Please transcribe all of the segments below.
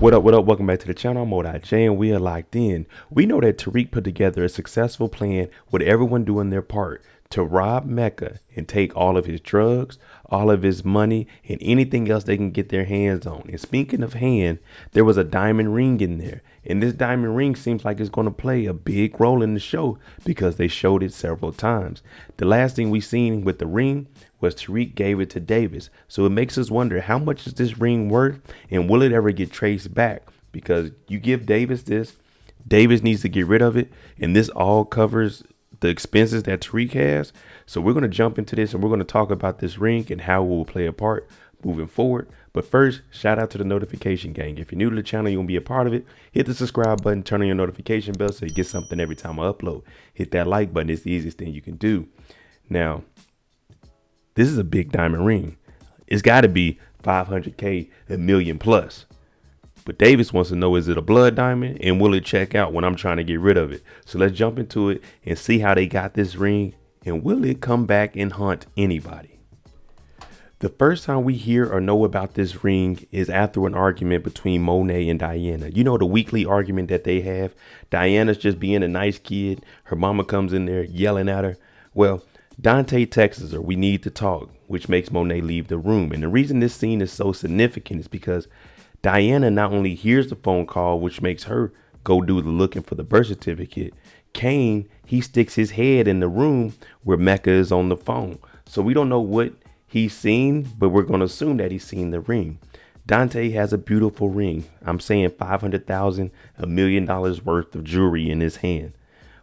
What up, what up? Welcome back to the channel. I'm MoedotJ and we are locked in. We know that Tariq put together a successful plan with everyone doing their part to rob Mecca and take all of his drugs, all of his money, and anything else they can get their hands on. And speaking of hand, there was a diamond ring in there. And this diamond ring seems like it's going to play a big role in the show because they showed it several times. The last thing we seen with the ring was Tariq gave it to Davis. So it makes us wonder, how much is this ring worth and will it ever get traced back? Because you give Davis this, Davis needs to get rid of it. And this all covers the expenses that Tariq has. So we're going to jump into this and we're going to talk about this ring and how it will play a part moving forward. But first, shout out to the notification gang. If you're new to the channel, you want to be a part of it, hit the subscribe button, turn on your notification bell so you get something every time I upload. Hit that like button. It's the easiest thing you can do. Now, this is a big diamond ring. It's got to be 500K, a million plus. But Davis wants to know, is it a blood diamond and will it check out when I'm trying to get rid of it? So let's jump into it and see how they got this ring and will it come back and haunt anybody? The first time we hear or know about this ring is after an argument between Monet and Diana. You know, the weekly argument that they have. Diana's just being a nice kid. Her mama comes in there yelling at her. Well, Dante texts her, we need to talk, which makes Monet leave the room. And the reason this scene is so significant is because Diana not only hears the phone call, which makes her go do the looking for the birth certificate. Kane, he sticks his head in the room where Mecca is on the phone. So we don't know what he's seen, but we're going to assume that he's seen the ring. Dante has a beautiful ring. I'm saying $500,000, $1 million worth of jewelry in his hand.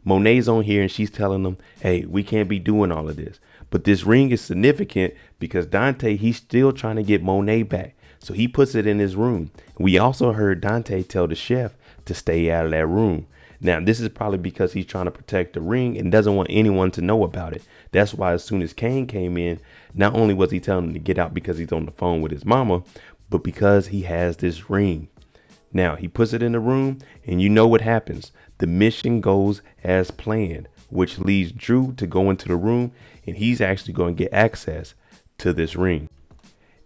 Monet's on here and she's telling them, hey, we can't be doing all of this. But this ring is significant because Dante, he's still trying to get Monet back. So he puts it in his room. We also heard Dante tell the chef to stay out of that room. Now, this is probably because he's trying to protect the ring and doesn't want anyone to know about it. That's why as soon as Kane came in, not only was he telling him to get out because he's on the phone with his mama, but because he has this ring. Now, he puts it in the room and you know what happens. The mission goes as planned, which leads Drew to go into the room and he's actually going to get access to this ring.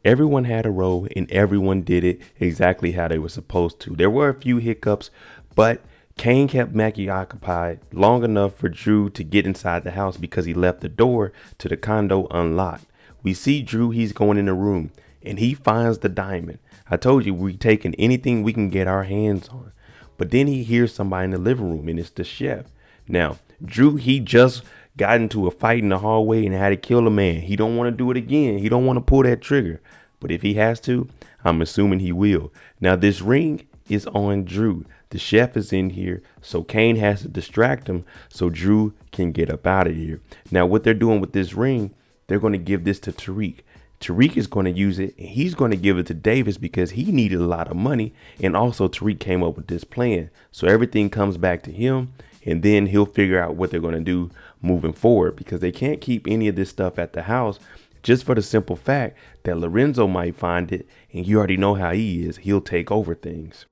Everyone had a role and everyone did it exactly how they were supposed to. There were a few hiccups, but Kane kept Mackie occupied long enough for Drew to get inside the house because he left the door to the condo unlocked. We see Drew, he's going in the room and he finds the diamond. I told you we're taking anything we can get our hands on. But then he hears somebody in the living room and it's the chef. Now, Drew, he just got into a fight in the hallway and had to kill a man. He don't want to do it again. He don't want to pull that trigger. But if he has to, I'm assuming he will. Now, this ring is on Drew. The chef is in here, so Kane has to distract him so Drew can get up out of here. Now, what they're doing with this ring, they're going to give this to Tariq. Tariq is going to use it and he's going to give it to Davis because he needed a lot of money. And also Tariq came up with this plan. So everything comes back to him and then he'll figure out what they're going to do moving forward because they can't keep any of this stuff at the house just for the simple fact that Lorenzo might find it. And you already know how he is. He'll take over things.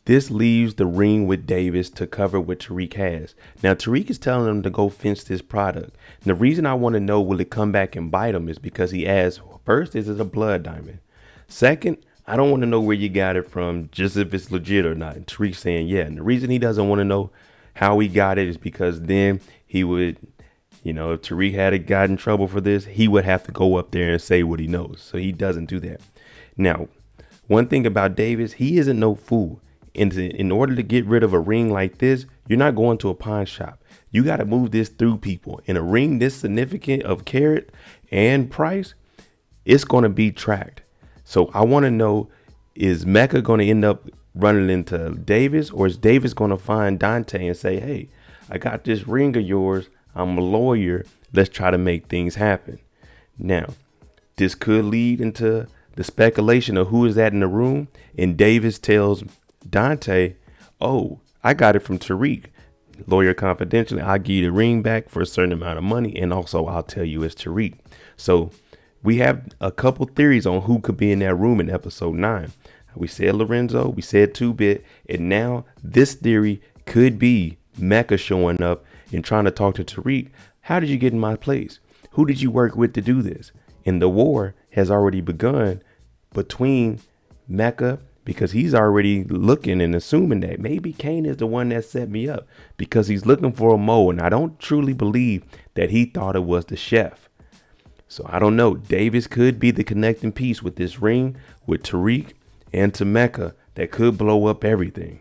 This leaves the ring with Davis to cover what Tariq has. Now, Tariq is telling him to go fence this product. And the reason I want to know, will it come back and bite him, is because he asks, first, is it a blood diamond? Second, I don't want to know where you got it from, just if it's legit or not. And Tariq's saying, yeah. And the reason he doesn't want to know how he got it is because then he would, you know, if Tariq had got in trouble for this, he would have to go up there and say what he knows. So he doesn't do that. Now, one thing about Davis, he isn't no fool. In order to get rid of a ring like this, you're not going to a pawn shop. You got to move this through people. And a ring this significant of carat and price, it's going to be tracked. So I want to know, is Mecca going to end up running into Davis, or is Davis going to find Dante and say, hey, I got this ring of yours. I'm a lawyer. Let's try to make things happen. Now, this could lead into the speculation of who is that in the room. And Davis tells Dante, oh, I got it from Tariq. Lawyer confidentially, I'll give you the ring back for a certain amount of money. And also I'll tell you it's Tariq. So we have a couple theories on who could be in that room in episode 9. We said Lorenzo, we said 2-Bit. And now this theory could be Mecca showing up and trying to talk to Tariq. How did you get in my place? Who did you work with to do this? And the war has already begun between Mecca because he's already looking and assuming that maybe Kane is the one that set me up, because he's looking for a mole. And I don't truly believe that he thought it was the chef. So I don't know. Davis could be the connecting piece with this ring with Tariq and Temeka that could blow up everything.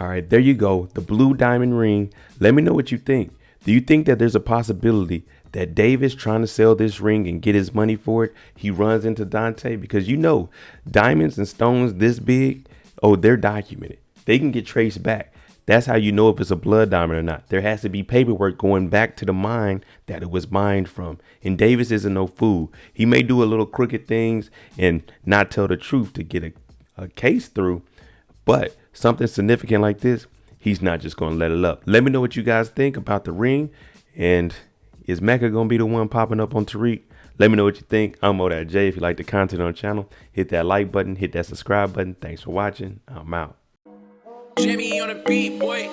All right, there you go. The blue diamond ring. Let me know what you think. Do you think that there's a possibility that Davis, trying to sell this ring and get his money for it, he runs into Dante? Because you know, diamonds and stones this big, oh, they're documented. They can get traced back. That's how you know if it's a blood diamond or not. There has to be paperwork going back to the mine that it was mined from. And Davis isn't no fool. He may do a little crooked things and not tell the truth to get a case through, but something significant like this, he's not just going to let it up. Let me know what you guys think about the ring. And is Mecca going to be the one popping up on Tariq? Let me know what you think. I'm MoedotJ. If you like the content on the channel, hit that like button, hit that subscribe button. Thanks for watching. I'm out. Jimmy on a beat, boy.